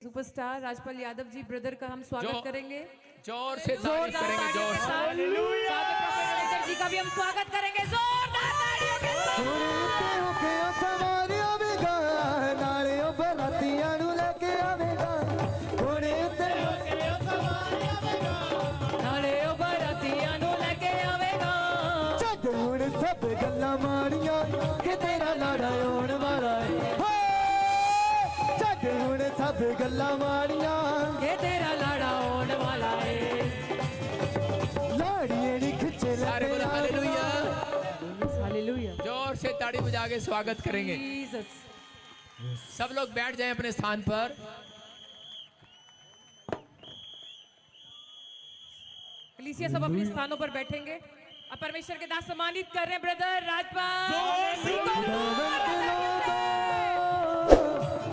Superstar Rajpal Yadav ji brother का हम स्वागत करेंगे। जोर से तारीफ करेंगे, जोर से। हालेलुया। जी का भी हम स्वागत करेंगे जोरदार तालियों के सब गल्ला मारिया कि तेरा लाड़ा आउण वाला है। सब गल्ला मारिया ये तेरा लाड़ा आउण वाला है। लाड़िए नी खिचे सारे बोलो हालेलुया। हालेलुया। जोर से ताड़ी बजा के स्वागत करेंगे। जीसस। सब लोग बैठ जाएं अपने स्थान पर। कलीसिया सब अपने स्थानों पर बैठेंगे। अब परमेश्वर के दास सम्मानित कर रहे हैं ब्रदर राजपाल।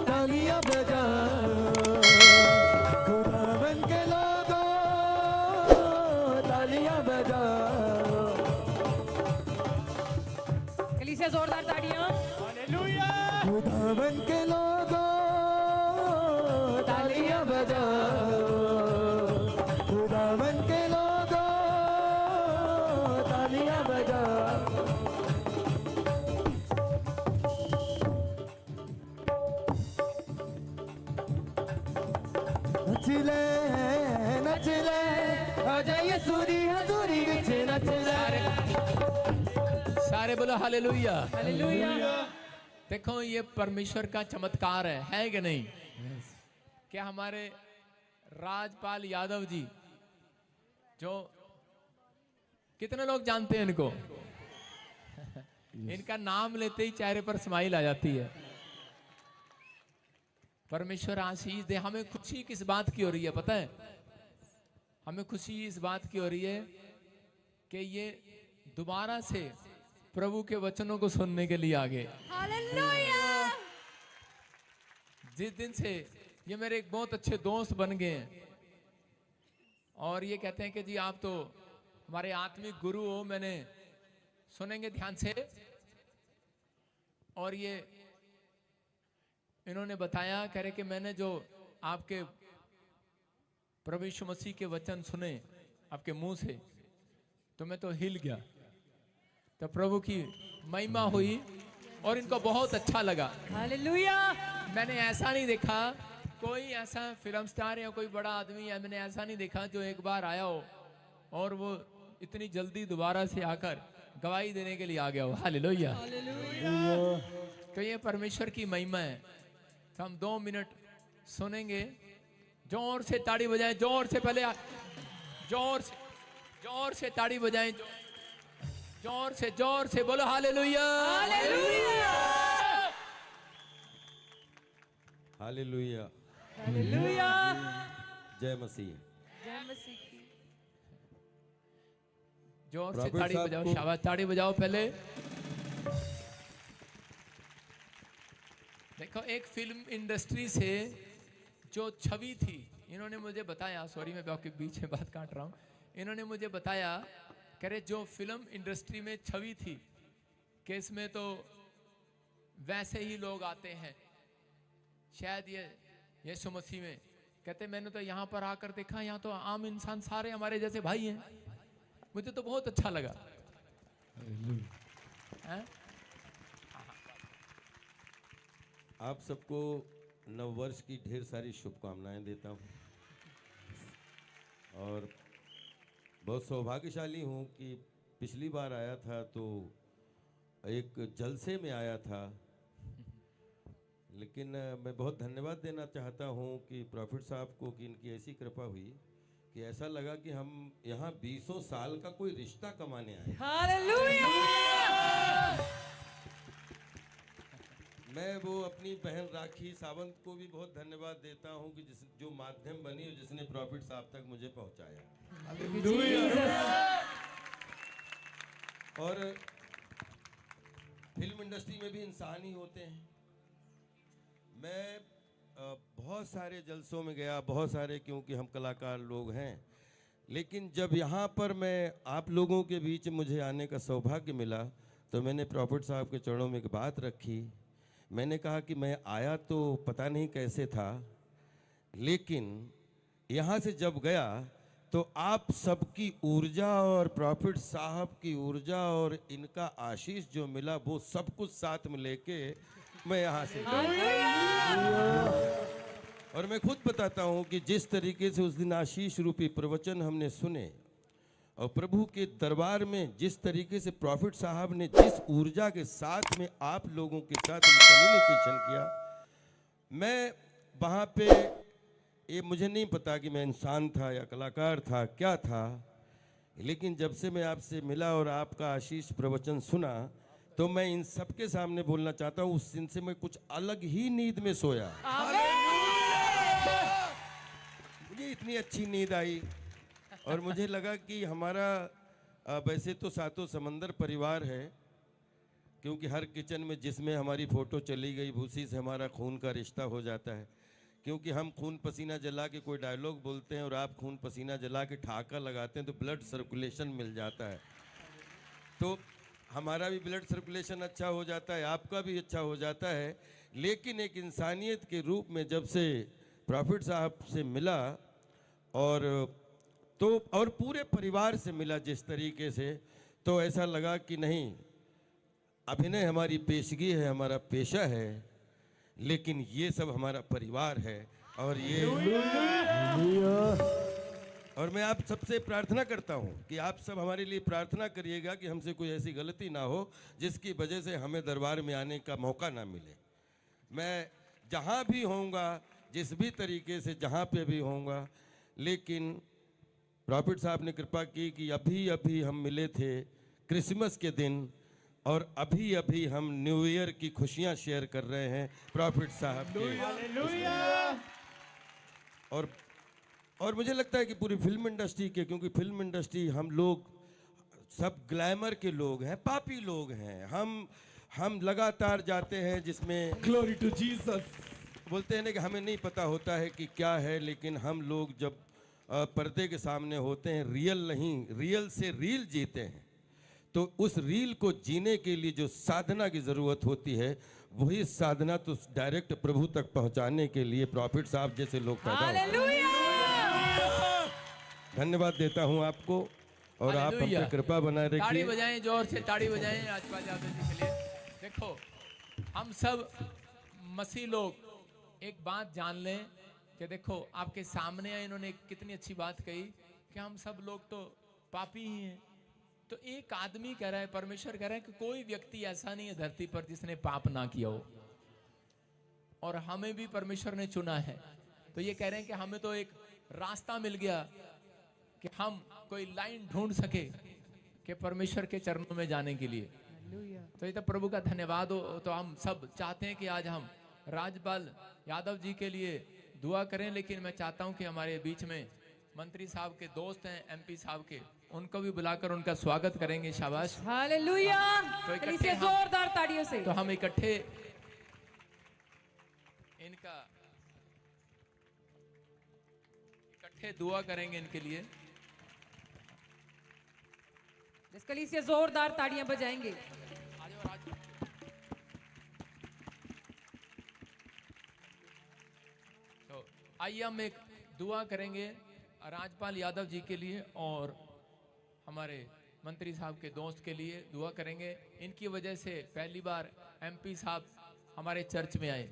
तालियां बजा खुदावन के लोगों, तालियां बजा। कलीसिया जोरदार ताड़ियां। हालेलुया। खुदावन के लोगों, तालियां बजा। खुदावन के लोगों, तालियां बजा। नचले नचले आजा यीशुरी हजूरी विच नचले। सारे बोलो हालेलुया। हालेलुया। देखो ये परमेश्वर का चमत्कार है कि नहीं? क्या हमारे राजपाल यादव जी, जो कितने लोग जानते हैं इनको? इनका नाम लेते ही चेहरे पर स्माइल आ जाती है। परमेश्वर आशीष दे। हमें खुशी किस बात की हो रही है पता है? हमें खुशी इस बात की हो रही है कि ये दोबारा से प्रभु के वचनों को सुनने के लिए आ गए। हालेलुया। जिस दिन से ये मेरे एक बहुत अच्छे दोस्त बन गए हैं और ये कहते हैं कि जी आप तो हमारे आत्मिक गुरु हो, मैंने सुनेंगे ध्यान से। और ये इन्होंने बताया, कह रहे कि मैंने जो आपके प्रभु यीशु मसीह के वचन सुने आपके मुंह से तो मैं तो हिल गया। तो प्रभु की महिमा हुई और इनको बहुत अच्छा लगा। हालेलुया। मैंने ऐसा नहीं देखा, कोई ऐसा फिल्म स्टार या कोई बड़ा आदमी है, मैंने ऐसा नहीं देखा जो एक बार आया हो और वो इतनी जल्दी दोबारा से आकर गवाही देने के लिए आ गया हो। हालेलुया। तो ये परमेश्वर की महिमा है। तो हम 2 मिनट सुनेंगे। जोर से ताड़ी बजाएं, जोर से पहले जोर से ताड़ी बजाएं, जोर से बोलो हालेलुया। हालेलुया। हालेलुया। हालेलुया। जय मसीह। जय मसीह की। जोर से प्रॉफिट ताड़ी साहब बजाओ, को- शाबाश, ताड़ी बजाओ पहले। देखो एक फिल्म इंडस्ट्री से जो छवि थी, इन्होंने मुझे बताया, सॉरी मैं आपके बीच में बात काट रहा हूँ, इन्होंने मुझे बताया कह रहे जो फिल्म इंडस्ट्री में छवि थी कि इसमें तो वैसे ही लोग आते हैं, शायद ये यीशु मसीह में कहते मैंने तो यहाँ पर आकर देखा, यहाँ तो आम इंसान सारे हमारे जैसे भाई हैं। मुझे तो बहुत अच्छा लगा। हैं? आप सबको नववर्ष की ढेर सारी शुभकामनाएं देता हूं और बहुत सौभाग्यशाली हूं कि पिछली बार आया था तो एक जलसे में आया था, लेकिन मैं बहुत धन्यवाद देना चाहता हूं कि प्रॉफिट साहब को कि इनकी ऐसी कृपा हुई कि ऐसा लगा कि हम यहाँ 20 साल का कोई रिश्ता कमाने आए। हालेलुया। मैं वो अपनी बहन राखी सावंत को भी बहुत धन्यवाद देता हूं कि जो माध्यम बनी और जिसने प्रॉफिट साहब तक मुझे पहुंचाया। और फिल्म इंडस्ट्री में भी इंसान ही होते हैं। मैं बहुत सारे जलसों में गया, बहुत सारे, क्योंकि हम कलाकार लोग हैं, लेकिन जब यहाँ पर मैं आप लोगों के बीच मुझे आने का सौभाग्य मिला तो मैंने प्रॉफिट साहब के चरणों में एक बात रखी। मैंने कहा कि मैं आया तो पता नहीं कैसे था, लेकिन यहाँ से जब गया तो आप सबकी ऊर्जा और प्रॉफिट साहब की ऊर्जा और इनका आशीष जो मिला वो सब कुछ साथ में लेके मैं यहाँ से गया। और मैं खुद बताता हूँ कि जिस तरीके से उस दिन आशीष रूपी प्रवचन हमने सुने और प्रभु के दरबार में जिस तरीके से प्रॉफिट साहब ने जिस ऊर्जा के साथ में आप लोगों के साथ कम्युनिकेशन किया, मैं वहाँ पे ये मुझे नहीं पता कि मैं इंसान था या कलाकार था क्या था, लेकिन जब से मैं आपसे मिला और आपका आशीष प्रवचन सुना तो मैं इन सबके सामने बोलना चाहता हूँ उस दिन से मैं कुछ अलग ही नींद में सोया। मुझे इतनी अच्छी नींद आई और मुझे लगा कि हमारा वैसे तो सातों समंदर परिवार है, क्योंकि हर किचन में जिसमें हमारी फ़ोटो चली गई उसी से हमारा खून का रिश्ता हो जाता है, क्योंकि हम खून पसीना जला के कोई डायलॉग बोलते हैं और आप खून पसीना जला के ठहाका लगाते हैं तो ब्लड सर्कुलेशन मिल जाता है, तो हमारा भी ब्लड सर्कुलेशन अच्छा हो जाता है, आपका भी अच्छा हो जाता है। लेकिन एक इंसानियत के रूप में जब से प्रॉफिट साहब से मिला और पूरे परिवार से मिला जिस तरीके से, तो ऐसा लगा कि नहीं, अभिनय हमारी पेशगी है, हमारा पेशा है, लेकिन ये सब हमारा परिवार है। और ये और मैं आप सबसे प्रार्थना करता हूँ कि आप सब हमारे लिए प्रार्थना करिएगा कि हमसे कोई ऐसी गलती ना हो जिसकी वजह से हमें दरबार में आने का मौका ना मिले। मैं जहाँ भी होऊंगा, जिस भी तरीके से जहाँ पे भी होऊंगा, लेकिन प्रॉफिट साहब ने कृपा की कि अभी अभी हम मिले थे क्रिसमस के दिन और अभी अभी हम न्यू ईयर की खुशियाँ शेयर कर रहे हैं प्रॉफिट साहब के। और मुझे लगता है कि पूरी फिल्म इंडस्ट्री के, क्योंकि फिल्म इंडस्ट्री हम लोग सब ग्लैमर के लोग हैं, पापी लोग हैं, हम लगातार जाते हैं जिसमें ग्लोरी टू जीसस बोलते हैं ना कि हमें नहीं पता होता है कि क्या है, लेकिन हम लोग जब पर्दे के सामने होते हैं, रियल नहीं, रियल से रील जीते हैं, तो उस रील को जीने के लिए जो साधना की ज़रूरत होती है वही साधना तो डायरेक्ट प्रभु तक पहुंचाने के लिए प्रॉफिट साहब जैसे लोग पैदा होते हैं। धन्यवाद देता हूं आपको और आप हम पे कृपा बनाए रखिए। ताड़ी बजाएं, जोर से ताड़ी बजाएं राजपाल यादव जी के लिए। देखो, हम सब मसीह लोग एक बात जान लें कि देखो आपके सामने इन्होंने कितनी अच्छी बात कही कि हम सब लोग तो पापी ही हैं। तो एक आदमी कह रहा है, परमेश्वर कह रहा है कि कोई व्यक्ति ऐसा नहीं है धरती पर जिसने पाप ना किया हो, और हमें भी परमेश्वर ने चुना है। तो ये कह रहे हैं कि हमें तो एक रास्ता मिल गया कि हम कोई लाइन ढूंढ सके कि परमेश्वर के चरणों में जाने के लिए। तो ये तो प्रभु का धन्यवाद हो। तो हम सब चाहते हैं कि आज हम राजपाल यादव जी के लिए दुआ करें, लेकिन मैं चाहता हूं कि हमारे बीच में मंत्री साहब के दोस्त हैं, एमपी साहब के, उनको भी बुलाकर उनका स्वागत करेंगे। शाबाश, हालेलुया। तो इकट्ठे जोरदार तालियों से तो हम इकट्ठे दुआ करेंगे इनके लिए। इसके लिए जोरदार ताड़ियां बजाएंगे। तो आइए हम एक दुआ करेंगे राजपाल यादव जी के लिए और हमारे मंत्री साहब के दोस्त के लिए दुआ करेंगे। इनकी वजह से पहली बार एमपी साहब हमारे चर्च में आए,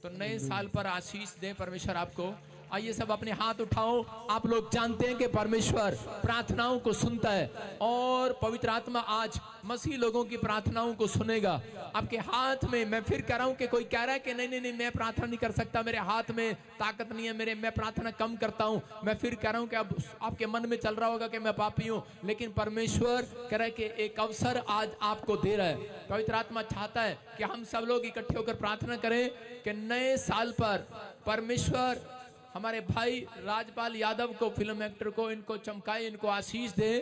तो नए साल पर आशीष दें परमेश्वर आपको। आइए सब अपने हाथ उठाओ। आप लोग जानते हैं कि परमेश्वर प्रार्थनाओं को सुनता है और पवित्र आत्मा आज मसीह लोगों की प्रार्थनाओं को सुनेगा। आपके हाथ में, मैं फिर कह रहा हूं कि कोई कह रहा है कि नहीं नहीं नहीं मैं प्रार्थना नहीं कर सकता, मेरे हाथ में ताकत नहीं है, मैं प्रार्थना कम करता हूं। मैं फिर कह रहा हूं कि अब आपके मन में चल रहा होगा कि मैं पापी हूं, लेकिन परमेश्वर कह रहा है कि एक अवसर आज आपको दे रहा है। पवित्र आत्मा चाहता है कि हम सब लोग इकट्ठे होकर प्रार्थना करें कि नए साल पर परमेश्वर हमारे भाई राजपाल यादव को, फिल्म एक्टर को, इनको चमकाए, इनको आशीष दे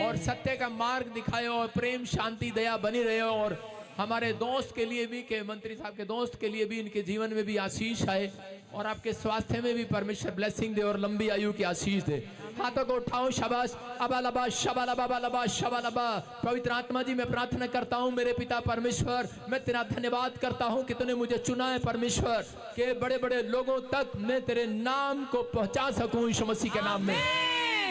और सत्य का मार्ग दिखाए और प्रेम शांति दया बनी रहे। और हमारे दोस्त के लिए भी, के मंत्री साहब के दोस्त के लिए भी इनके जीवन में भी आशीष आए और आपके स्वास्थ्य में भी परमेश्वर ब्लेसिंग दे और लंबी आयु की आशीष दे। हाथों को उठाओ, शाबाश, अबालबा शबालबा शबालबा। पवित्र आत्मा जी, मैं प्रार्थना करता हूँ मेरे पिता परमेश्वर, मैं तेरा धन्यवाद करता हूँ कि तूने मुझे चुना है परमेश्वर, के बड़े बड़े लोगों तक मैं तेरे नाम को पहुंचा सकूं यीशु मसीह के नाम में।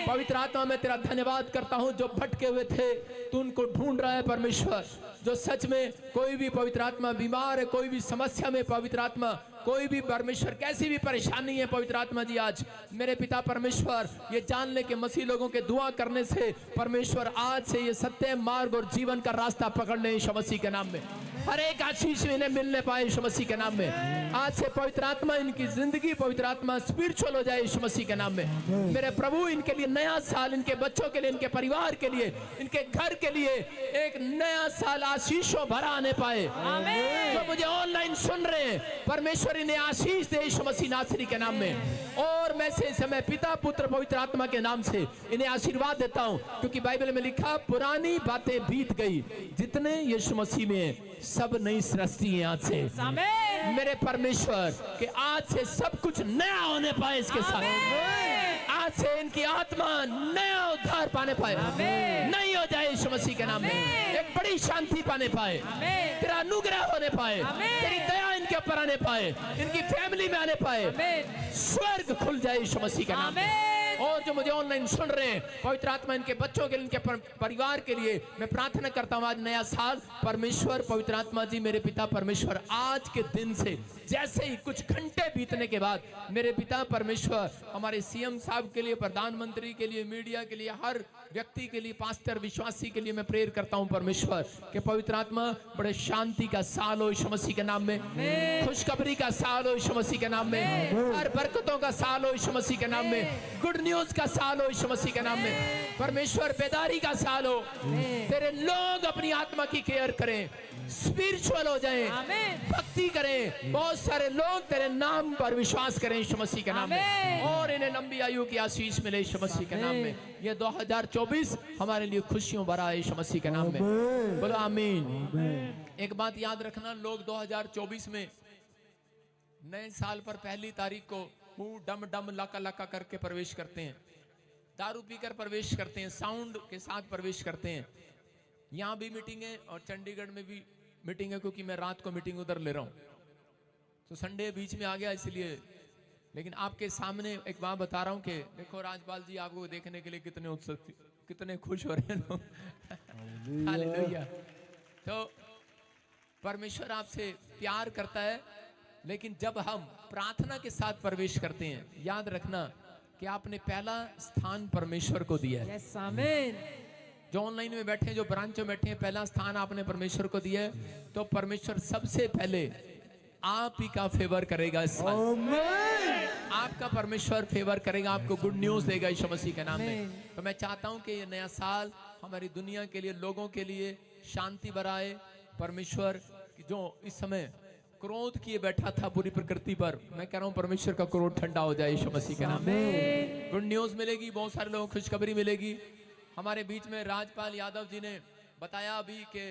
पवित्र आत्मा, मैं तेरा धन्यवाद करता हूं, जो भटके हुए थे तू उनको ढूंढ रहा है परमेश्वर। जो सच में कोई भी पवित्र आत्मा बीमार है, कोई भी समस्या में पवित्र आत्मा, कोई भी परमेश्वर कैसी भी परेशानी है पवित्र आत्मा जी, आज मेरे पिता परमेश्वर ये जान ले कि मसीह लोगों के दुआ करने से परमेश्वर आज से ये सत्य मार्ग और जीवन का रास्ता पकड़ ले यीशु मसीह के नाम में। हर एक आशीष इन्हें मिलने पाए यीशु मसीह के नाम में। आज से पवित्र आत्मा इनकी जिंदगी पवित्र आत्मा स्पिरिचुअल हो जाए यीशु मसीह के नाम में। मेरे प्रभु, इनके लिए नया साल, इनके बच्चों के लिए, इनके परिवार के लिए, इनके घर के लिए एक नया साल आशीषों भरा आने पाए। जो मुझे ऑनलाइन सुन रहे हैं परमेश्वर इन्हें आशीष दे यीशु मसीह नासरी के नाम में। और मैं से समय पिता पुत्र पवित्र आत्मा के नाम से इन्हें आशीर्वाद देता हूं, क्योंकि बाइबल में लिखा पुरानी बातें बीत गई, जितने यीशु मसीह में सब नई सृष्टि है आज से। मेरे परमेश्वर के आज से सब कुछ नया होने पाए इसके साथ। आज से इनकी आत्मा नया उद्धार पाने पाए, नई हो जाए यीशु मसीह के नाम में। एक बड़ी शांति पाने पाए, तेरा अनुग्रह होने पाए, तेरी दया इनके ऊपर आने पाए, इनकी फैमिली में आने पाए, स्वर्ग खुल जाए यीशु मसीह के नाम में। और जो मुझे ऑनलाइन सुन रहे हैं पवित्र आत्मा इनके बच्चों के लिए, इनके परिवार के लिए मैं प्रार्थना करता हूं, आज नया साल परमेश्वर पवित्र आत्मा जी मेरे पिता परमेश्वर आज के दिन से जैसे ही कुछ घंटे बीतने के बाद मेरे पिता परमेश्वर हमारे सीएम साहब के लिए, प्रधानमंत्री के लिए, मीडिया के लिए, हर व्यक्ति के लिए, पास्टर विश्वासी के लिए मैं प्रेयर करता हूं परमेश्वर कि पवित्र आत्मा बड़े शांति का साल हो यीशु मसीह के नाम में, खुशखबरी का साल हो यीशु मसीह के नाम में, हर बरकतों का साल हो यीशु मसीह के नाम में, गुड न्यूज का साल हो यीशु मसीह के नाम में। परमेश्वर बेदारी का साल हो, तेरे लोग अपनी आत्मा की केयर करें, स्पिरिचुअल हो जाएं, भक्ति करें, बहुत सारे लोग तेरे नाम पर विश्वास करें यीशु मसीह के नाम में, और इन्हें लंबी आयु की आशीष मिले यीशु मसीह के नाम में। ये 2024 हमारे लिए खुशियों भरा है यीशु मसीह के नाम में। बोलो आमीन। एक बात याद रखना, लोग 2024 में नए साल पर पहली तारीख को मुंह डम डम लका लका करके प्रवेश करते हैं, दारू पीकर प्रवेश करते हैं, साउंड के साथ प्रवेश करते हैं। यहाँ भी मीटिंग है और चंडीगढ़ में भी मीटिंग है, क्योंकि मैं रात को मीटिंग उधर ले रहा हूँ, तो संडे बीच में आ गया इसलिए। लेकिन आपके सामने एक बात बता रहा हूँ कि देखो राजपाल जी आपको देखने के लिए कितने उत्सुक, कितने खुश हो रहे हैं लोग। हालेलुया। तो परमेश्वर आपसे प्यार करता है, लेकिन जब हम प्रार्थना के साथ प्रवेश करते हैं, याद रखना कि आपने पहला स्थान परमेश्वर को दिया है। यस आमीन। जो ऑनलाइन में बैठे हैं, जो ब्रांचों में बैठे हैं, पहला स्थान आपने परमेश्वर को दिया है, तो परमेश्वर सबसे पहले आप ही का फेवर करेगा इस साल। आपका परमेश्वर फेवर करेगा, आपको गुड न्यूज देगा यीशु मसीह के नाम में। तो मैं चाहता हूं कि ये नया साल हमारी दुनिया के लिए, लोगों के लिए शांति बढ़ाए। परमेश्वर जो इस समय क्रोध किए बैठा था पूरी प्रकृति पर, मैं कह रहा हूं परमेश्वर का क्रोध ठंडा हो जाए यीशु मसीह के नाम में। गुड न्यूज मिलेगी, बहुत सारे लोगों को खुशखबरी मिलेगी। हमारे बीच में राजपाल यादव जी ने बताया अभी कि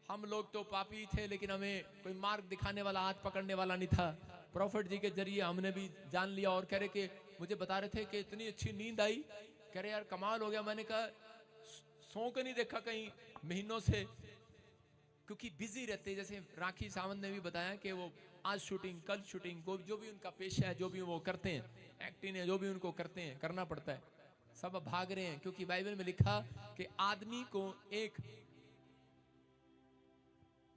हम लोग तो पापी थे, लेकिन हमें कोई मार्ग दिखाने वाला, हाथ पकड़ने वाला नहीं था। प्रॉफिट जी के जरिए हमने भी जान लिया। और कह रहे कि मुझे बता रहे थे कि इतनी अच्छी नींद आई, कह रहे यार कमाल हो गया। मैंने कहा सो के नहीं देखा कहीं महीनों से, क्योंकि बिजी रहते। जैसे राखी सावंत ने भी बताया कि वो आज शूटिंग, कल शूटिंग, जो भी उनका पेशा है, जो भी वो करते हैं, एक्टिंग है, जो भी उनको करते हैं, करना पड़ता है, सब भाग रहे हैं। क्योंकि बाइबल में लिखा कि आदमी को एक,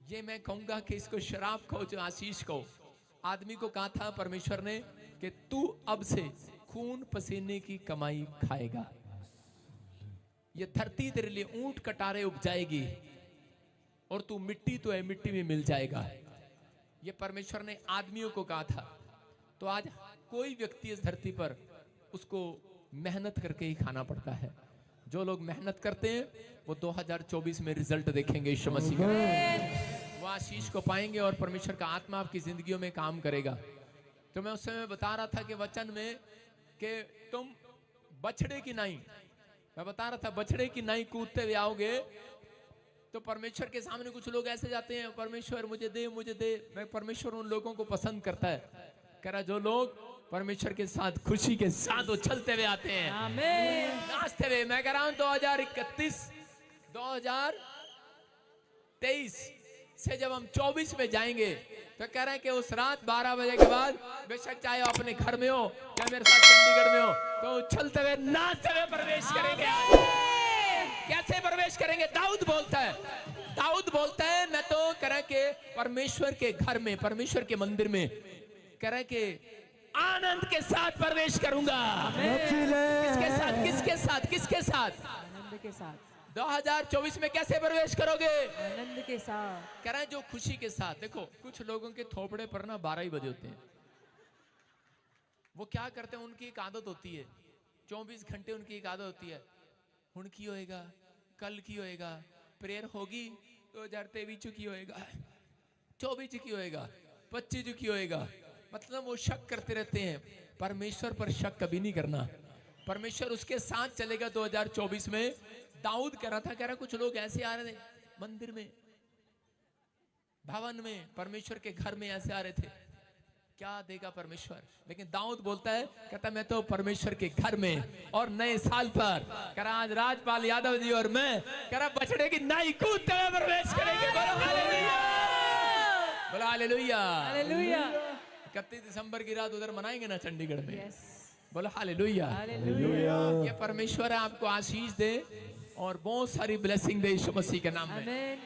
ये मैं कहूंगा कि इसको शराब कहो जो आशीष कहो, आदमी को कहा था परमेश्वर ने कि तू अब से खून पसीने की कमाई खाएगा, ये धरती तेरे लिए ऊंट कटारे उपजाएगी, और तू मिट्टी तो है, मिट्टी में मिल जाएगा। ये परमेश्वर ने आदमियों को कहा था। तो आज कोई व्यक्ति इस धरती पर, उसको मेहनत करके ही खाना पड़ता है। जो लोग मेहनत करते हैं वो 2024 में रिजल्ट देखेंगे यीशु मसीह का, वो आशीष को पाएंगे और परमेश्वर का आत्मा आपकी जिंदगियों में काम करेगा। तो मैं उस समय बता रहा था कि वचन में कि तुम बछड़े की नाई, मैं बता रहा था बछड़े की नाई कूदते हुए आओगे, तो परमेश्वर के सामने कुछ लोग ऐसे जाते हैं, परमेश्वर मुझे दे, मुझे दे। मैं परमेश्वर उन लोगों को पसंद करता है कह रहा जो लोग परमेश्वर के साथ खुशी के साथ उछलते हुए आते हैं, आमीन। नाचते हुए, मैं कह रहा हूं 2031 2023 से जब हम 24 में जाएंगे तो कह रहे हैं कि उस रात 12 बजे के बाद बेशक चाहे आप अपने घर में हो या मेरे साथ चंडीगढ़ में हो, तो उछलते हुए नाचते हुए प्रवेश करेंगे। कैसे प्रवेश करेंगे? दाऊद बोलता है मैं तो कह रहा कि परमेश्वर के घर में, परमेश्वर के मंदिर में कह रहा कि आनंद के साथ प्रवेश करूंगा। किसके साथ? किसके साथ? किसके साथ? आनंद के साथ। 2024 में कैसे प्रवेश करोगे? आनंद के साथ। कह रहे हैं जो खुशी के साथ। देखो कुछ लोगों के थोपड़े पर ना 12 ही बजे होते हैं। वो क्या करते हैं, उनकी एक आदत होती है, 24 घंटे उनकी एक आदत होती है, उनकी होएगा, कल की होएगा, प्रेयर होगी 2023 की होएगा, 24 की होएगा, 25 की होएगा। मतलब वो शक करते रहते हैं। परमेश्वर पर शक कभी नहीं करना। परमेश्वर उसके साथ चलेगा। 2024 में दाऊद कह रहा कुछ लोग ऐसे आ रहे थे मंदिर में, भवन में, परमेश्वर के घर में ऐसे आ रहे थे, क्या देगा परमेश्वर? लेकिन दाऊद बोलता है, कहता मैं तो परमेश्वर के घर में और नए साल पर कह रहा आज राजपाल यादव जी और मैं कह रहा बछड़े की नाई कूदते हुए प्रवेश करेंगे। बोलो हालेलुया, बोलो हालेलुया, हालेलुया। 31 दिसंबर की रात उधर मनाएंगे ना चंडीगढ़ में। यस, बोलो हालेलुया। हालेलुया। ये परमेश्वर आपको आशीष दे और बहुत सारी ब्लेसिंग दे यीशु मसीह के नाम में। आमीन।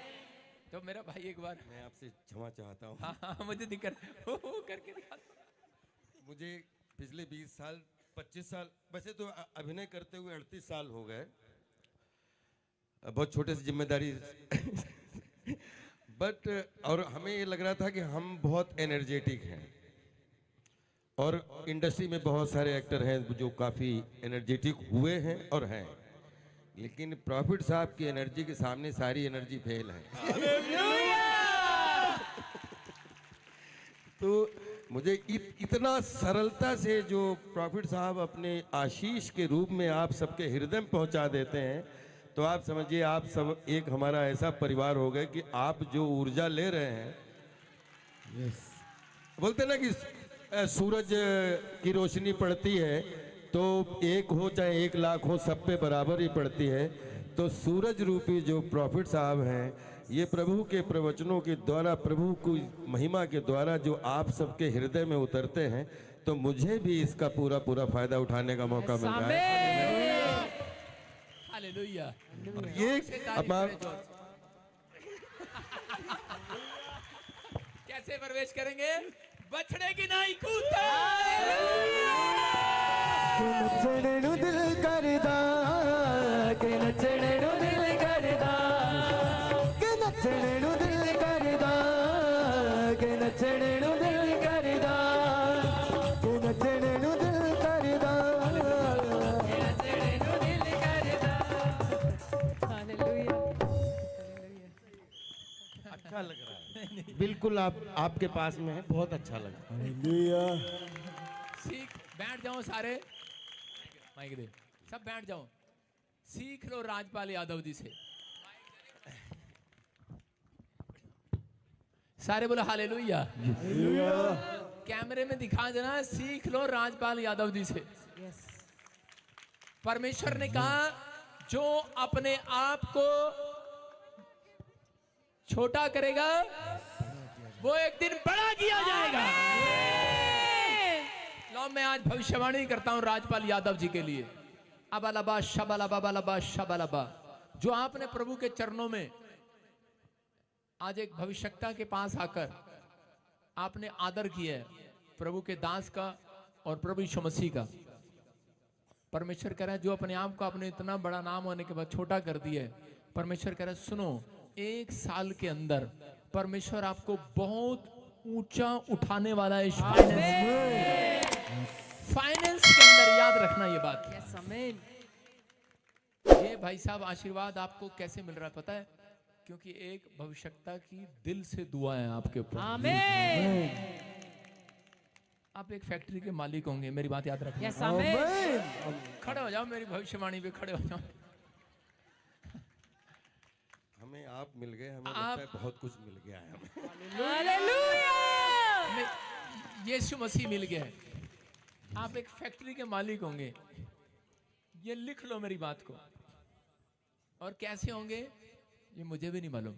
तो मेरा भाई एक बार, मैं आपसे क्षमा चाहता हूँ। हाँ मुझे दिक्कत करके दिखा। मुझे पिछले 20 साल 25 साल, वैसे तो अभिनय करते हुए 38 साल हो गए, बहुत छोटे से जिम्मेदारी बट और हमें ये लग रहा था कि हम बहुत एनर्जेटिक हैं और इंडस्ट्री में बहुत सारे एक्टर हैं जो काफ़ी एनर्जेटिक हुए हैं और हैं, लेकिन प्रॉफिट साहब की एनर्जी के सामने सारी एनर्जी फेल है। तो मुझे इतना सरलता से जो प्रॉफिट साहब अपने आशीष के रूप में आप सबके हृदय में पहुंचा देते हैं, तो आप समझिए आप सब एक हमारा ऐसा परिवार हो गए कि आप जो ऊर्जा ले रहे हैं, बोलते ना कि सूरज की रोशनी पड़ती है तो एक हो चाहे 1 लाख हो, सब पे बराबर ही पड़ती है। तो सूरज रूपी जो प्रॉफिट साहब हैं, ये प्रभु के प्रवचनों के द्वारा, प्रभु की महिमा के द्वारा जो आप सबके हृदय में उतरते हैं, तो मुझे भी इसका पूरा फायदा उठाने का मौका मिल रहा है। हालेलुया। ये कैसे प्रवेश करेंगे? बछड़े की नाई कूदते। नचने नु दिल करदा, के नचने नु दिल करदा, के नचने नु दिल करदा, के नचने नु दिल करदा, के नचने नु दिल करदा, के नचने नु दिल करदा। Hallelujah, hallelujah. अच्छा लग रहा है, बिल्कुल आपके पास में है, बहुत अच्छा लगा। सीख, बैठ जाओ सारे, माइक दे, सब बैठ जाओ, सीख लो राजपाल यादव जी से। सारे बोलो हालेलुया। कैमरे में दिखा देना, सीख लो राजपाल यादव जी से। यस, परमेश्वर ने कहा जो अपने आप को छोटा करेगा वो एक दिन बड़ा किया जाएगा। लो मैं आज भविष्यवाणी करता हूं राजपाल यादव जी के लिए। अबलबा शबलबा बलबा शबलबा, जो आपने प्रभु के चरणों में आज एक भविष्यता के पास आकर आपने आदर किया है प्रभु के दास का और प्रभु यीशु मसीह का। परमेश्वर कह रहा है जो अपने आप को अपने इतना बड़ा नाम होने के बाद छोटा कर दिया है, परमेश्वर कह रहा है सुनो, 1 साल के अंदर परमेश्वर आपको बहुत ऊंचा उठाने वाला है। फाइनेंस के अंदर याद रखना ये बात। यस, आमीन। ये भाई साहब आशीर्वाद आपको कैसे मिल रहा है पता है? क्योंकि एक भविष्यता की दिल से दुआ है आपके ऊपर। आमीन। आप एक फैक्ट्री के मालिक होंगे, मेरी बात याद रखना। यस, आमीन। खड़े हो जाओ, मेरी भविष्यवाणी पे खड़े हो जाओ। हमें आप मिल गए, हमें लगता है बहुत कुछ मिल गया है हमें। हालेलुया। यीशु मसीह मिल गया है, आप एक फैक्ट्री के मालिक होंगे, ये लिख लो मेरी बात को। और कैसे होंगे ये मुझे भी नहीं मालूम,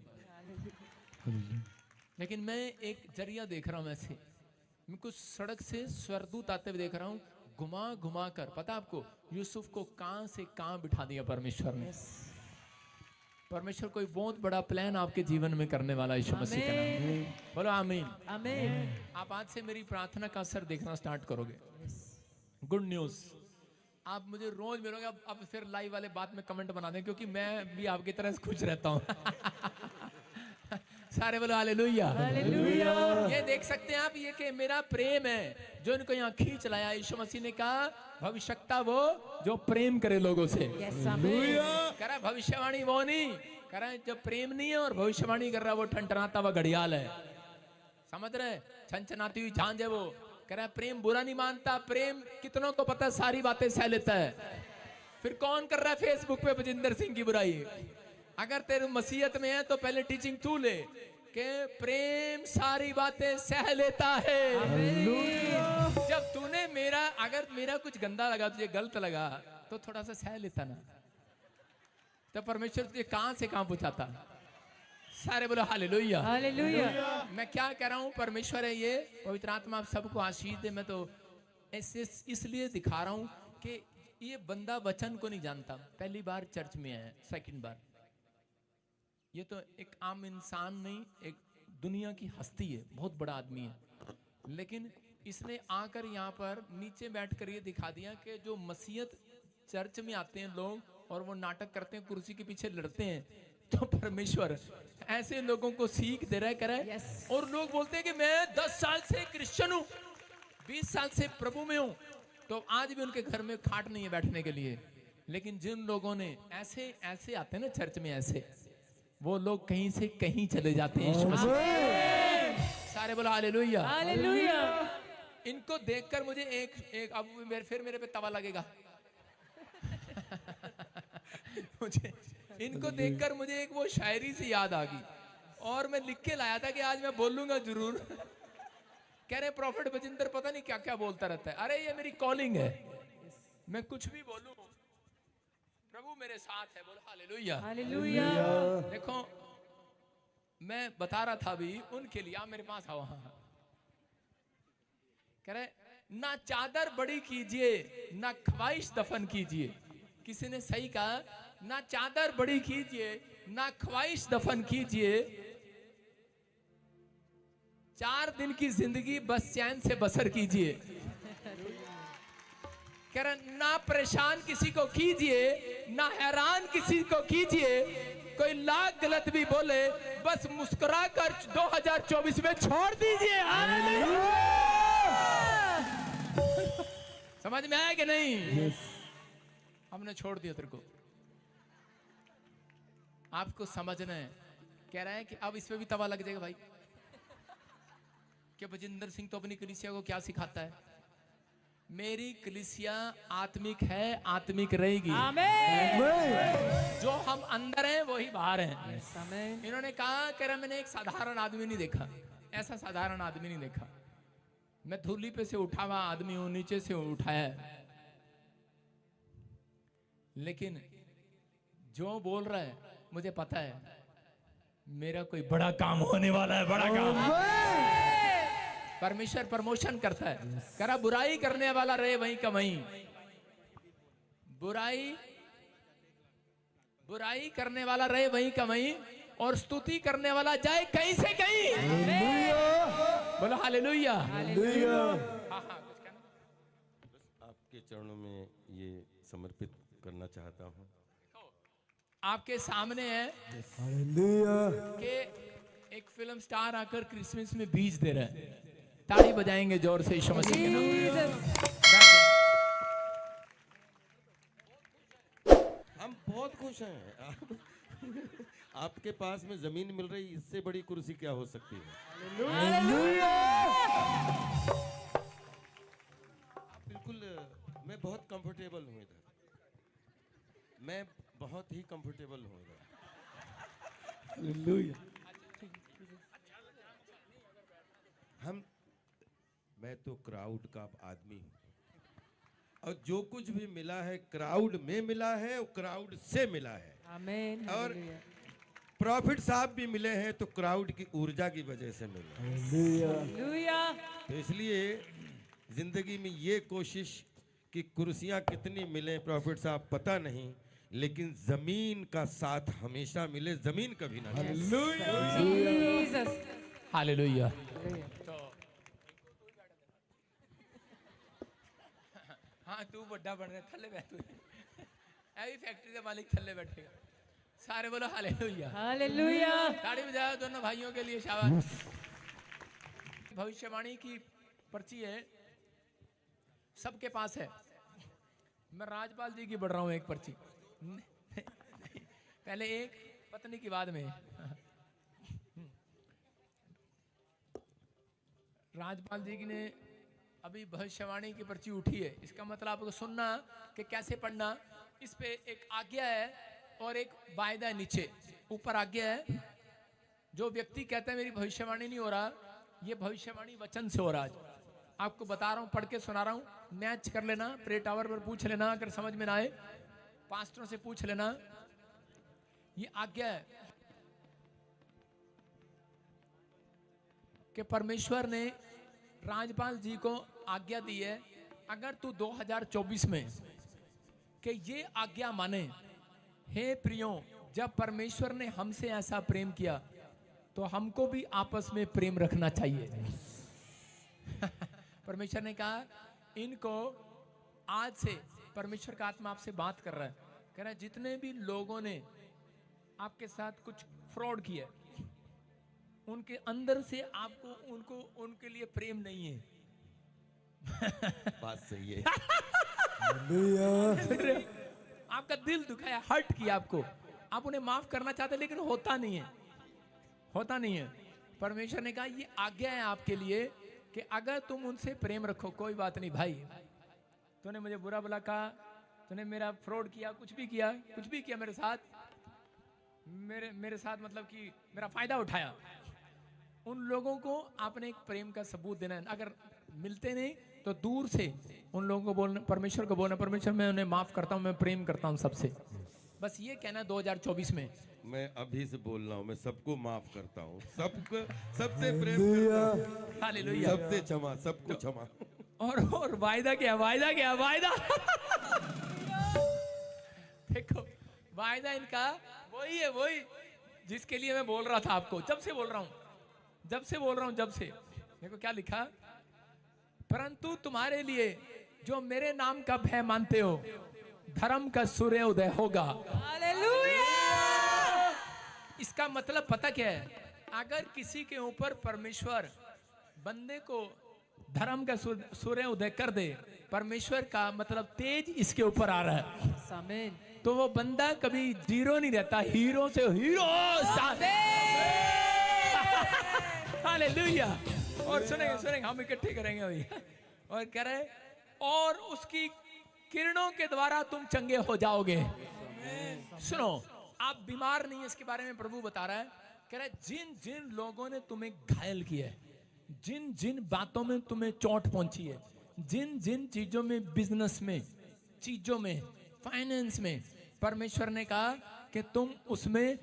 लेकिन मैं एक जरिया देख रहा हूं। ऐसे मैं कुछ सड़क से स्वर्गदूत आते हुए देख रहा हूं, घुमा घुमा कर। पता आपको यूसुफ को कहां से कहां बिठा दिया परमेश्वर ने। परमेश्वर कोई बहुत बड़ा प्लान आपके जीवन में करने वाला है, यीशु मसीह का नाम। बोलो आमीन। आमीन। आप आज से मेरी प्रार्थना का असर देखना स्टार्ट करोगे। गुड न्यूज, आप मुझे रोज मिलोगे। अब फिर लाइव वाले बात में कमेंट बना दें, क्योंकि मैं भी आपकी तरह से खुश रहता हूँ। सारे बोलो हालेलुया। हालेलुया। ये देख सकते हैं आप, ये कि मेरा प्रेम है जो इनको यहाँ खींच लाया। यीशु मसीह ने कहा भविष्यवक्ता वो जो प्रेम करे लोगों से। कह रहा भविष्यवाणी वो नहीं, कह रहा है जो प्रेम नहीं है और भविष्यवाणी कर रहा है वो ठनठनाता हुआ घड़ियाल है। समझ रहे, छनछनाती हुई झांझ है वो। कह रहा है प्रेम बुरा नहीं मानता, प्रेम कितनों को पता सारी बातें सह लेता है। फिर कौन कर रहा है फेसबुक पे बजिंदर सिंह की बुराई? अगर तेरे मसीहत में है तो पहले टीचिंग तू ले कि प्रेम सारी बातें सह लेता है। जब तूने अगर मेरा कुछ गंदा लगा, तुझे गलत लगा, तो थोड़ा सा सह लेता ना, तो परमेश्वर तुझे कहां से कहां पहुंचाता। सारे बोलो हालेलुया। हालेलुया। मैं क्या कह रहा हूं, परमेश्वर है ये, पवित्र आत्मा आप सबको आशीष दे। मैं तो ऐसे इसलिए दिखा रहा हूं कि ये बंदा वचन को नहीं जानता, पहली बार चर्च में आया, सेकंड बार। ये तो एक आम इंसान नहीं, एक दुनिया की हस्ती है, बहुत बड़ा आदमी है, लेकिन इसने आकर यहाँ पर नीचे बैठकर ये दिखा दिया कि जो मसीहत चर्च में आते हैं लोग और वो नाटक करते हैं, कुर्सी के पीछे लड़ते हैं, तो परमेश्वर ऐसे लोगों को सीख दे रहा है, कर रहा है। और लोग बोलते हैं कि मैं 10 साल से क्रिश्चियन हूँ, 20 साल से प्रभु में हूँ, तो आज भी उनके घर में खाट नहीं है बैठने के लिए। लेकिन जिन लोगों ने ऐसे आते हैं ना चर्च में, ऐसे वो लोग कहीं से कहीं चले जाते हैं। सारे बोलो हालेलुया। हालेलुया। इनको देखकर मुझे एक अब फिर मेरे पे तवा लगेगा। मुझे इनको देखकर मुझे एक वो शायरी सी याद आ गई, और मैं लिख के लाया था कि आज मैं बोलूंगा जरूर। कह रहे प्रॉफिट बजिंदर पता नहीं क्या क्या बोलता रहता है। अरे ये मेरी कॉलिंग है, मैं कुछ भी बोलूं प्रभु मेरे साथ है। बोलो हालेलुया। हालेलुया। देखो मैं बता रहा था अभी उनके लिए, आप मेरे पास आओ। कह रहे ना चादर बड़ी कीजिए ना ख्वाहिश दफन कीजिए। किसी ने सही कहा, ना चादर बड़ी कीजिए ना ख्वाहिश दफन कीजिए, 4 दिन की जिंदगी बस चैन से बसर कीजिए। कह रहे ना परेशान किसी को कीजिए ना हैरान किसी को कीजिए, कोई लाख गलत भी बोले बस मुस्कुरा कर 2024 में छोड़ दीजिए। समझ में आया कि नहीं? हमने छोड़ दिया तेरे को, आपको समझना है। कह रहा है कि अब इस पे भी तवा लग जाएगा भाई, कि बजिंदर सिंह तो अपनी कलीसिया को क्या सिखाता है। मेरी कलीसिया आत्मिक है, आत्मिक रहेगी। आमीन। जो हम अंदर हैं वही बाहर हैं। इन्होंने कहा कि मैंने एक साधारण आदमी नहीं देखा, ऐसा साधारण आदमी नहीं देखा। मैं धूली पे से उठा हुआ आदमी हूं, नीचे से उठाया, लेकिन जो बोल रहा है मुझे पता है मेरा कोई बड़ा काम होने वाला है, बड़ा काम। परमेश्वर प्रमोशन करता है। करा बुराई करने वाला रहे वहीं का वहीं, बुराई करने वाला रहे वहीं का वहीं, और स्तुति करने वाला जाए कहीं से कहीं। बोलो हालेलुया। आपके चरणों में ये समर्पित करना चाहता हूँ। आपके सामने है कि एक फिल्म स्टार आकर क्रिसमस में बीज दे रहा है। ताली बजाएंगे जोर से यीशु मसीह के नाम। हम बहुत खुश हैं। आपके पास में जमीन मिल रही, इससे बड़ी कुर्सी क्या हो सकती है? बिल्कुल, मैं बहुत कंफर्टेबल हूँ इधर, मैं बहुत ही कंफर्टेबल हूँ इधर। मैं तो क्राउड का आदमी हूँ, और जो कुछ भी मिला है क्राउड में मिला है और क्राउड से मिला है। आमीन। और प्रॉफिट साहब भी मिले हैं तो क्राउड की ऊर्जा की वजह से मिले हैं। हालेलुया। तो इसलिए जिंदगी में ये कोशिश कि कुर्सियां कितनी मिले प्रॉफिट साहब पता नहीं, लेकिन जमीन का साथ हमेशा मिले, जमीन कभी ना छोड़े। जीसस। हालेलुया। हाँ तू बड़ा बन रहा, थल्ले बैठ तू। ऐसी फैक्ट्री के मालिक थल्ले बैठेगा। सारे बोलो हालेलुया। हालेलुया। ताड़ी बजाओ दोनों भाइयों के लिए, शाबाश। भविष्यवाणी की पर्ची है, सबके पास है। मैं राजपाल जी की बढ़ रहा हूँ एक पर्ची। पहले एक पत्नी की बाद में। राजपाल जी की ने अभी भविष्यवाणी की पर्ची उठी है, इसका मतलब आपको सुनना कि कैसे पढ़ना। इस पे एक आज्ञा है और एक वायदा है। नीचे ऊपर आज्ञा है। जो व्यक्ति कहता है मेरी भविष्यवाणी नहीं हो रहा, ये भविष्यवाणी वचन से हो रहा है। आपको बता रहा हूँ, पढ़ के सुना रहा हूँ। मैच कर लेना, प्रे टावर पर पूछ लेना, अगर समझ में ना आए पास्टरों से पूछ लेना। ये आज्ञा है कि परमेश्वर ने राजपाल जी को आज्ञा दी है, अगर तू 2024 में कि ये आज्ञा माने, हे प्रियो, जब परमेश्वर ने हमसे ऐसा प्रेम किया तो हमको भी आपस में प्रेम रखना चाहिए। परमेश्वर ने कहा इनको आज से, परमेश्वर का आत्मा आपसे बात कर रहा है, कह रहा है जितने भी लोगों ने आपके साथ कुछ फ्रॉड किया, उनके अंदर से आपको उनके लिए प्रेम नहीं है। बात सही है। आपका दिल दुखाया, हर्ट किया आपको, आप उन्हें माफ करना चाहते लेकिन होता नहीं है। परमेश्वर ने कहा ये आज्ञा है आपके लिए कि अगर तुम उनसे प्रेम रखो, कोई बात नहीं भाई, तूने मुझे बुरा भला कहा, तूने मेरा फ्रॉड किया, कुछ भी किया मेरे साथ, मेरे साथ मतलब कि मेरा फायदा उठाया, उन लोगों को आपने एक प्रेम का सबूत देना है। अगर मिलते नहीं तो दूर से उन लोगों को बोलना, परमेश्वर को बोलना, परमेश्वर मैं उन्हें माफ करता हूँ, मैं प्रेम करता हूँ सबसे। बस ये कहना 2024 में। मैं अभी से बोल रहा हूँ, मैं सबको माफ करता हूँ, सबको, सबसे प्रेम करता हूँ, हालेलुया, सबसे क्षमा, सबको क्षमा। और वायदा क्या, वायदा देखो, वायदा इनका वही है, वही जिसके लिए मैं बोल रहा था आपको, जब से बोल रहा हूं। देखो क्या लिखा, परंतु तुम्हारे लिए जो मेरे नाम का भय मानते हो, धर्म का सूर्य उदय होगा। हालेलुया। इसका मतलब पता क्या है, अगर किसी के ऊपर परमेश्वर बंदे को धर्म का सूर्य उदय कर दे, परमेश्वर का मतलब तेज इसके ऊपर आ रहा है, आमीन, तो वो बंदा कभी जीरो नहीं रहता, हीरो से हीरो स्टार। हालेलुया। और सुनेंगे हम इकट्ठे करेंगे अभी। और कह रहे और उसकी किरणों के द्वारा तुम चंगे हो जाओगे। सुनो, आप बीमार नहीं है, इसके बारे में प्रभु बता रहा है। कह रहा है जिन जिन लोगों ने तुम्हें घायल किया है, जिन जिन बातों में तुम्हें चोट पहुंची है, जिन जिन चीजों में, बिजनेस में, चीजों में, फाइनेंस में, परमेश्वर ने कहा कि तुम उसमें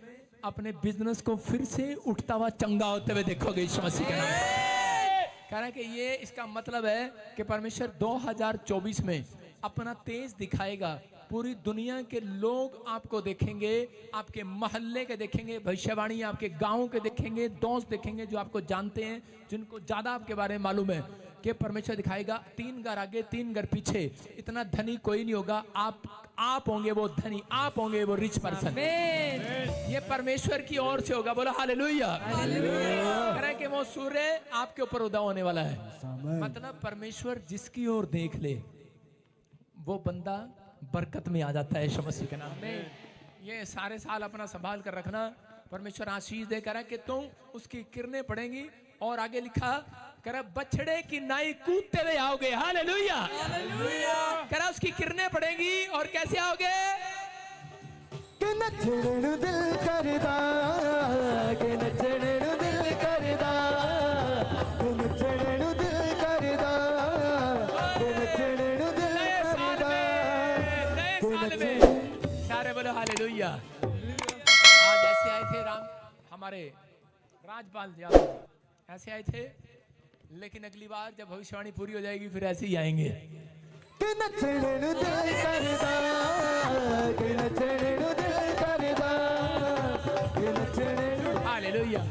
अपने बिजनेस को फिर से उठता हुआ चंगा होते हुए देखोगे यीशु मसीह के नाम से। कह रहा है कि ये इसका मतलब है कि परमेश्वर 2024 में अपना तेज दिखाएगा। पूरी दुनिया के लोग आपको देखेंगे, आपके मोहल्ले के देखेंगे, भविष्यवाणी आपके गांव के देखेंगे, दोस्त देखेंगे जो आपको जानते हैं, जिनको ज्यादा आपके बारे में मालूम है, कि परमेश्वर दिखाएगा 3 घर आगे 3 घर पीछे, इतना धनी कोई नहीं होगा, आप होंगे वो धनी, आप होंगे वो रिच पर्सन। ये परमेश्वर की ओर से होगा, बोलो हालेलुया। कह रहा है कि वो सूर्य आपके ऊपर उदय होने वाला है। मतलब परमेश्वर जिसकी ओर देख ले वो बंदा बरकत में आ जाता है यीशु मसीह के नाम में। ये सारे साल अपना संभाल कर रखना, परमेश्वर आशीष दे। कर कि तुम उसकी किरणें पड़ेंगी। और आगे लिखा, कर बछड़े की नाई कूदते हुए आओगे। हालेलुया। कर उसकी किरणें पड़ेंगी और कैसे आओगे, कि नचने नु दिल करदा, कि नचने नु दिल करदा, कि नचने नु दिल करदा। हाल में सारे बोलो हालेलुया। आज ऐसे आए थे राम हमारे राजपाल यादव ऐसे आए थे, लेकिन अगली बार जब भविष्यवाणी पूरी हो जाएगी फिर ऐसे ही आएंगे। कि नचने नु दिल करदा, कि नचने नु दिल करदा, कि नचने नु। हालेलुया।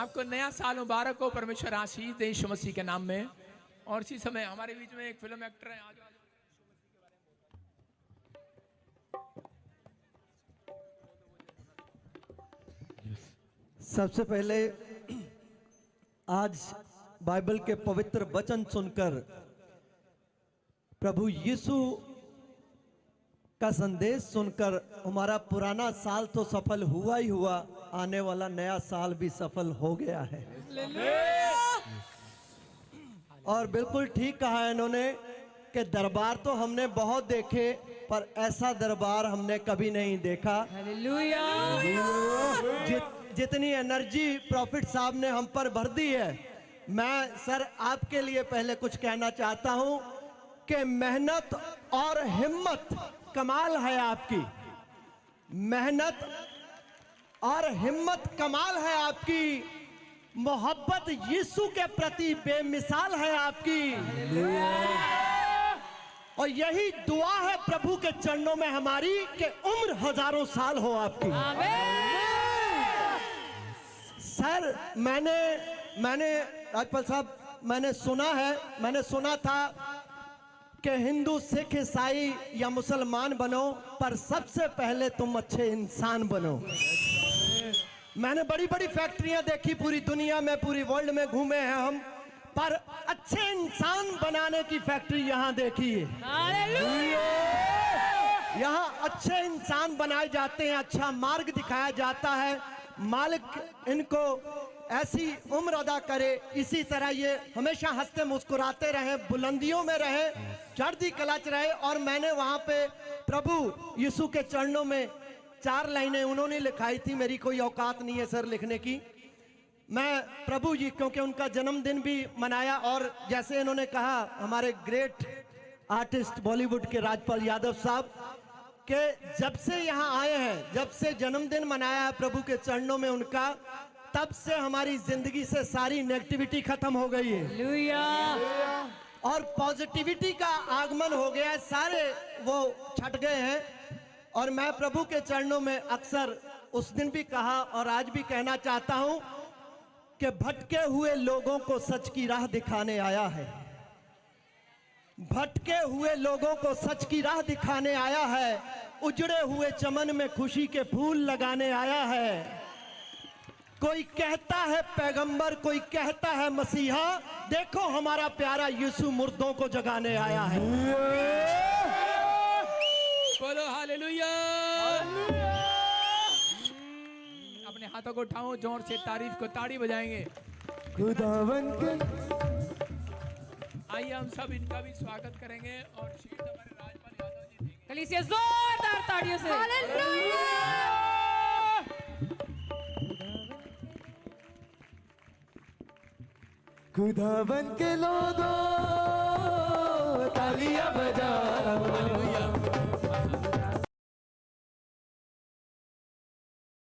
आपको नया साल मुबारक हो, परमेश्वर आशीष दे यीशु मसीह के नाम में। और इसी समय हमारे बीच में एक फिल्म एक्टर है, आज सबसे पहले आज बाइबल के पवित्र वचन सुनकर प्रभु यीशु का संदेश सुनकर हमारा पुराना साल तो सफल हुआ ही हुआ, आने वाला नया साल भी सफल हो गया है। और बिल्कुल ठीक कहा है इन्होंने कि दरबार तो हमने बहुत देखे पर ऐसा दरबार हमने कभी नहीं देखा। जितनी एनर्जी प्रॉफिट साहब ने हम पर भर दी है, मैं सर आपके लिए पहले कुछ कहना चाहता हूं कि मेहनत और हिम्मत कमाल है आपकी, मेहनत और हिम्मत कमाल है आपकी, मोहब्बत यीशु के प्रति बेमिसाल है आपकी। और यही दुआ है प्रभु के चरणों में हमारी कि उम्र हजारों साल हो आपकी। सर मैंने राजपाल साहब मैंने सुना था कि हिंदू सिख ईसाई या मुसलमान बनो पर सबसे पहले तुम अच्छे इंसान बनो। मैंने बड़ी बड़ी फैक्ट्रियां देखी पूरी दुनिया में, पूरी वर्ल्ड में घूमे हैं हम, पर अच्छे इंसान बनाने की फैक्ट्री यहाँ देखी है। यहाँ अच्छे इंसान बनाए जाते हैं, अच्छा मार्ग दिखाया जाता है। मालिक इनको ऐसी उम्र अदा करे, इसी तरह ये हमेशा हंसते मुस्कुराते रहे, बुलंदियों में रहे, चढ़ती कलच रहे। और मैंने वहाँ पे प्रभु यीशु के चरणों में 4 लाइनें उन्होंने लिखाई थी, मेरी कोई औकात नहीं है सर लिखने की। मैं प्रभु जी, क्योंकि उनका जन्मदिन भी मनाया, और जैसे इन्होंने कहा हमारे ग्रेट आर्टिस्ट बॉलीवुड के राजपाल यादव साहब के जब से यहाँ आए हैं, जब से जन्मदिन मनाया है प्रभु के चरणों में उनका, तब से हमारी जिंदगी से सारी नेगेटिविटी खत्म हो गई है और पॉजिटिविटी का आगमन हो गया है, सारे वो छट गए हैं। और मैं प्रभु के चरणों में अक्सर उस दिन भी कहा और आज भी कहना चाहता हूं कि भटके हुए लोगों को सच की राह दिखाने आया है, भटके हुए लोगों को सच की राह दिखाने आया है, उजड़े हुए चमन में खुशी के फूल लगाने आया है। कोई कहता है पैगंबर, कोई कहता है मसीहा, देखो हमारा प्यारा यीशु मुर्दों को जगाने आया है। बोलो हालेलुया। अपने हाथों को उठाओ, जोर से तारीफ को ताड़ी बजाएंगे। खुदावन के आइए हम सब इनका भी स्वागत करेंगे और शीट हमारे राजपाल यादव जी देंगे। कलीसिया जोरदार ताड़ियों से खुदावन के लोगों तालियां बजाओ।